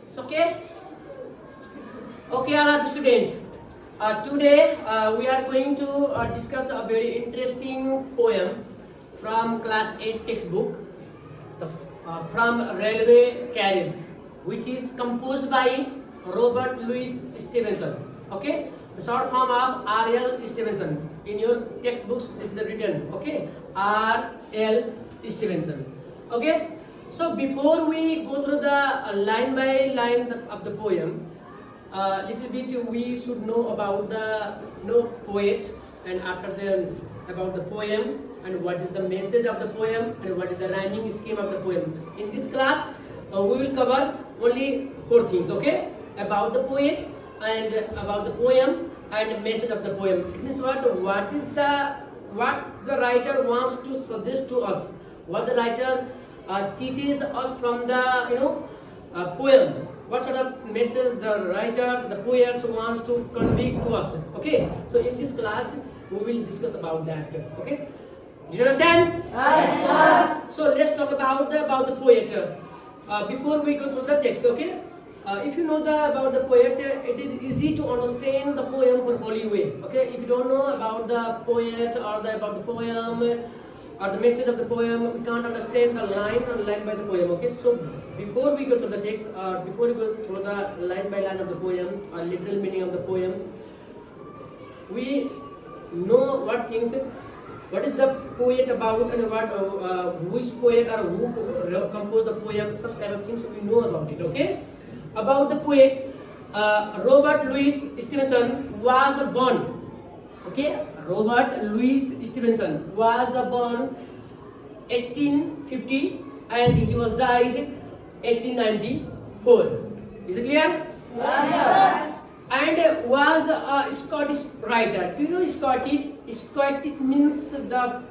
It's okay? Okay, all of students. Today we are going to discuss a very interesting poem from class 8 textbook from Railway Carriages, which is composed by Robert Louis Stevenson. Okay, the short form of RL Stevenson. In your textbooks, this is written. Okay, RL Stevenson. Okay, so before we go through the line by line of the poem, little bit we should know about the poet, and after then about the poem and what is the message of the poem and what is the rhyming scheme of the poem. In this class, we will cover only 4 things. Okay, about the poet and about the poem and message of the poem. It means what the writer wants to suggest to us, what the writer teaches us from the poem, what sort of message the writers, the poets wants to convey to us. Okay, so in this class we will discuss about that. Okay, do you understand? Yes, sir. So let's talk about the poet before we go through the text. Okay, if you know about the poet, it is easy to understand the poem properly way. Okay, if you don't know about the poet or about the poem or the message of the poem, we can't understand the line by the poem. Okay, so before we go through the text, before we go through the line by line of the poem or literal meaning of the poem, we know what is the poet about and which poet or who composed the poem. Such type of things we know about it. Okay, about the poet, Robert Louis Stevenson was born. Okay, Robert Louis Stevenson was born 1850 and he was died 1894. Is it clear? Yes, sir. And was a Scottish writer. Do you know Scottish? Scottish means the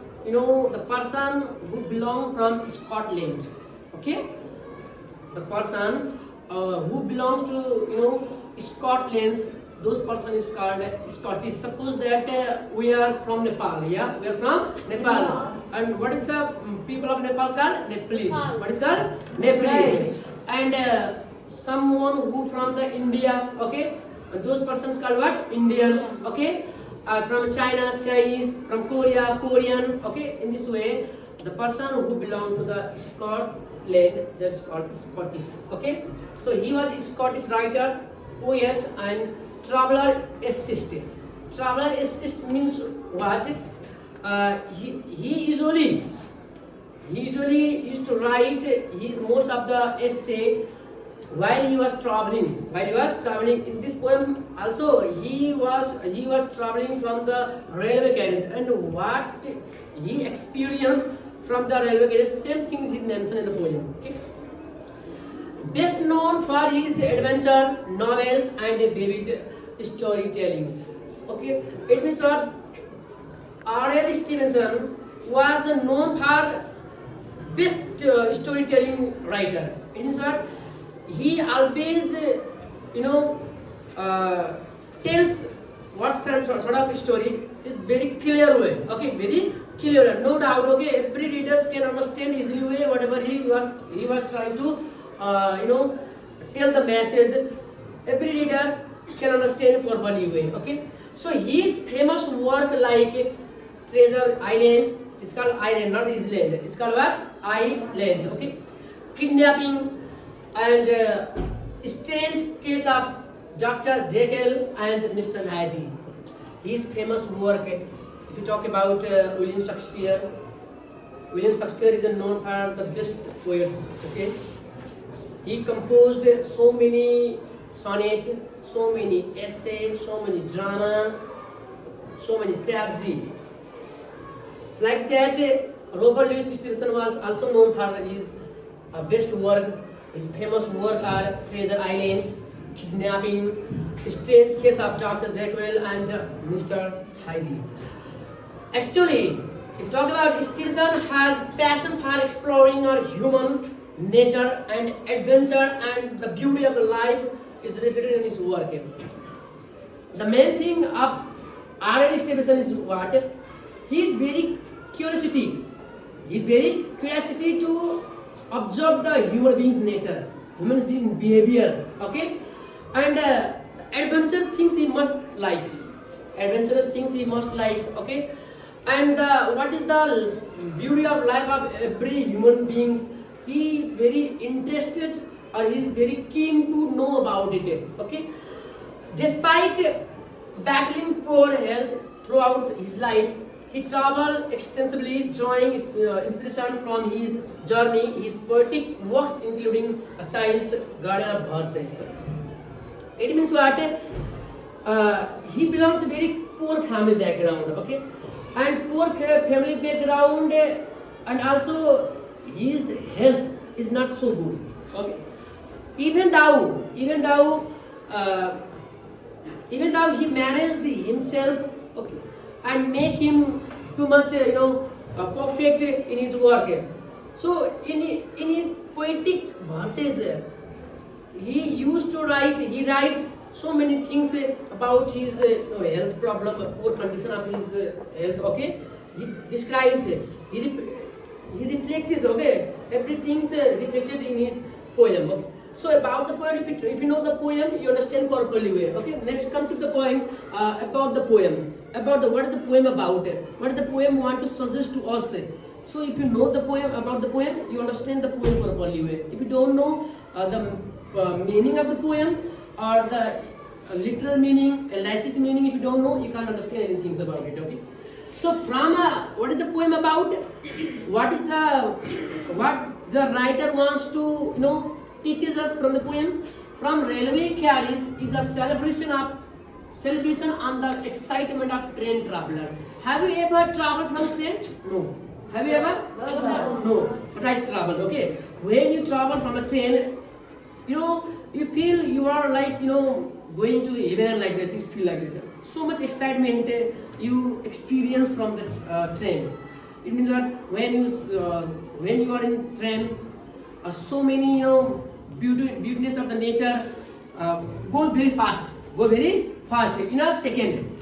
person who belong from Scotland. Okay, the person who belongs to Scotland. Those person is called Scottish. Suppose that we are from Nepal. Yeah, we are from Nepal. And what is the people of Nepal called? Nepalese. What is called? Nepalese. And someone who from the India. Okay, and those persons called what? Indians. Okay, from China, Chinese. From Korea, Korean. Okay, in this way, the person who belongs to the Scotland, that's called Scottish. Okay, so he was a Scottish writer, poet, and traveler essayist. Traveler essayist means what? He usually used to write most of the essay while he was traveling. In this poem also he was traveling from the railway carriage, and what he experienced from the railway carriage, same things is mentioned in the poem. Okay? Best known for his adventure novels and vivid storytelling. Okay, it means what? RL Stevenson was known for best storytelling writer. It means what? He always tells what sort of story is very clear way. Okay, very clear, no doubt. Okay, every readers can understand easily way whatever he was trying to tell the message. Every readers can understand properly way. Okay, so his famous work like Treasure Island, it's called Island, not Island. It's called what? Island. Okay, Kidnapping and Strange Case of Dr. Jekyll and Mr. Hyde. His famous work. If you talk about William Shakespeare is known for the best poets. Okay, he composed so many sonnets, so many essays, so many drama, so many tragedy. Like that, Robert Louis Stevenson was also known for his best work. His famous work are Treasure Island, Kidnapping, Strange Case of Dr. Jekyll and Mr. Hyde. Actually, if you talk about Stevenson has passion for exploring our human nature and adventure, and the beauty of the life is repeated in his work. The main thing of RL Stevenson is what? He is very curiosity to observe the human being's nature. human being behavior, okay? And adventure things he must like, adventurous things he must like, okay? And what is the beauty of life of every human beings? He is very interested, or he is very keen to know about it, okay? Despite battling poor health throughout his life, he traveled extensively, drawing inspiration from his journey, his poetic works, including A Child's Garden of Verse. It means what? He belongs to very poor family background, okay? And poor family background, and also his health is not so good, okay? Even though he managed himself, okay, and make him too much, perfect in his work. So in his poetic verses, he writes so many things about his health problem, poor condition of his health. Okay, he describes, he reflects, okay, everything's reflected in his poem. Okay? So about the poem, if you know the poem, you understand properly way. Okay, next come to the point about the poem. What is the poem about? What does the poem want to suggest to us? So if you know the poem about the poem, you understand the poem properly way. If you don't know the meaning of the poem or the literal meaning, analysis meaning, if you don't know, you can't understand anything about it. Okay. So from what is the poem about? What the writer wants to teaches us from the poem? From railway carriages is a celebration on the excitement of train traveler. Have you ever traveled from train? No. Have you ever? No, sir. No. But I traveled. Okay. When you travel from a train, you feel you are like going to heaven like that. You feel like that. So much excitement you experience from the train. It means that when you are in train, so many beautiness of the nature goes very fast. In a second.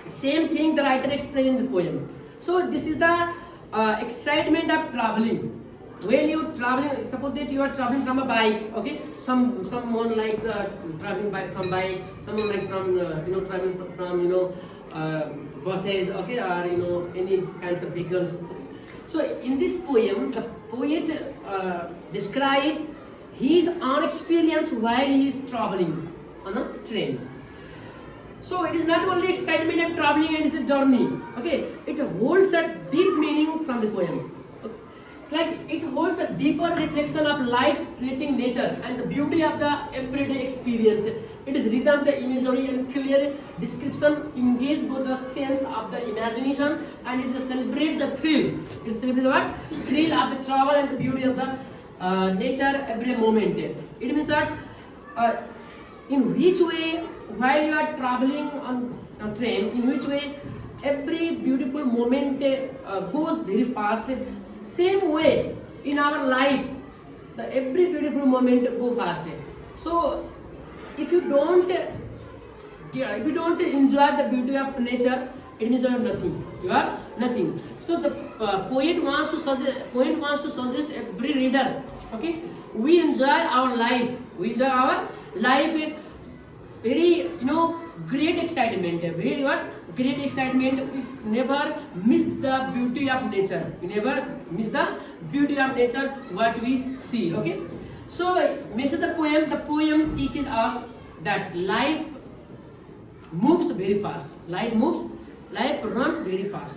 Same thing the writer explained in this poem. So this is the excitement of traveling. When you traveling, suppose that you are traveling from a bike, okay? Someone likes traveling from bike. Someone likes from traveling from buses, okay, or any kinds of vehicles. So in this poem, the poet describes his own experience while he is traveling on a train. So it is not only excitement of traveling and it's a journey. Okay, it holds a deep meaning from the poem. Okay. It's like it holds a deeper reflection of life's fleeting nature and the beauty of the everyday experience. It is rhythm, the imagery, and clear description engage both the sense of the imagination and it celebrates the thrill. It celebrates what? Thrill of the travel and the beauty of the nature every moment. It means that in which way, while you are traveling on a train, in which way every beautiful moment goes very fast. Same way in our life, every beautiful moment go fast. So if you don't enjoy the beauty of nature, it means you have nothing. You have nothing. So the poet wants to suggest every reader. Okay, we enjoy our life. We enjoy our life. Very great excitement. Very what? Great excitement. We never miss the beauty of nature. We never miss the beauty of nature. What we see. Okay. So message the poem. The poem teaches us that life moves very fast. Life runs very fast.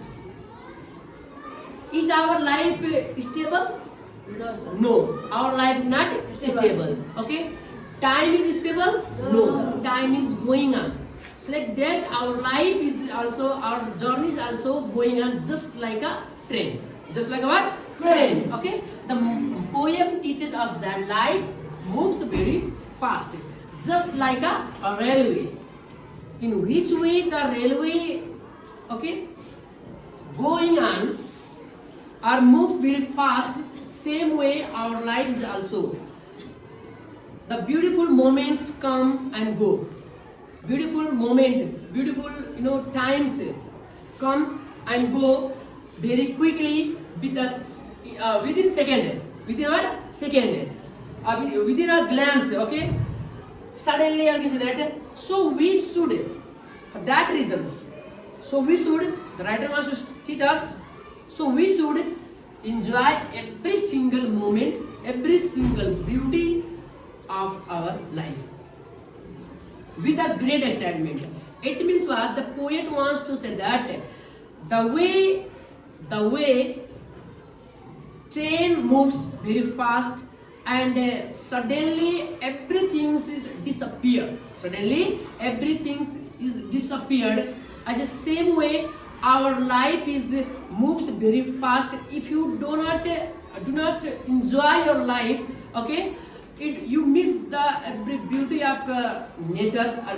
Is our life stable? No, sir. No, our life is not stable. Okay. Time is stable? No. Time is going on. It's like that our life is also, our journey is also going on just like a train. Just like a what? Train. Okay? The poem teaches us that life moves very fast. Just like a railway. In which way the railway, okay, going on or moves very fast, same way our life is also. The beautiful moments come and go. Beautiful moment, beautiful times comes and go very quickly within second. Within what? Second. within a glance, okay, suddenly I can say that. So we should, for that reason, the writer wants to teach us, so we should enjoy every single moment, every single beauty of our life with a great excitement. It means what? The poet wants to say that the way train moves very fast and suddenly everything is disappeared. Suddenly everything is disappeared. At the same way, our life is moves very fast. If you do not enjoy your life, okay, you miss the every beauty of nature or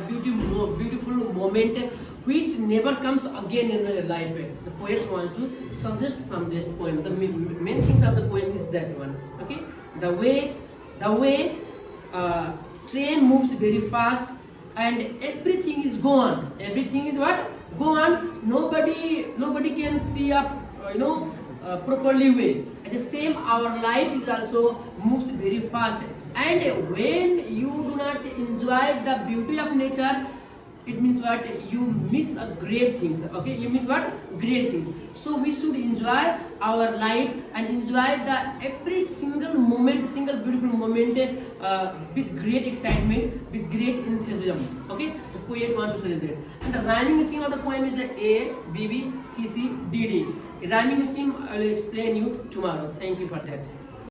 beautiful moment which never comes again in your life. The poet wants to suggest from this poem. The main things of the poem is that one. Okay, the way train moves very fast and everything is gone. Everything is what? Gone. Nobody can see up. Properly way. At the same, our life is also moves very fast. And when you do not enjoy the beauty of nature, it means what? You miss a great things. Okay, you miss what? Great things. So we should enjoy our life and enjoy the every single moment, single beautiful moment with great excitement, with great enthusiasm. Okay, the poet wants to say that. And the rhyming scheme of the poem is the A, B, B, C, C, D, D. The rhyming scheme I will explain you tomorrow. Thank you for that.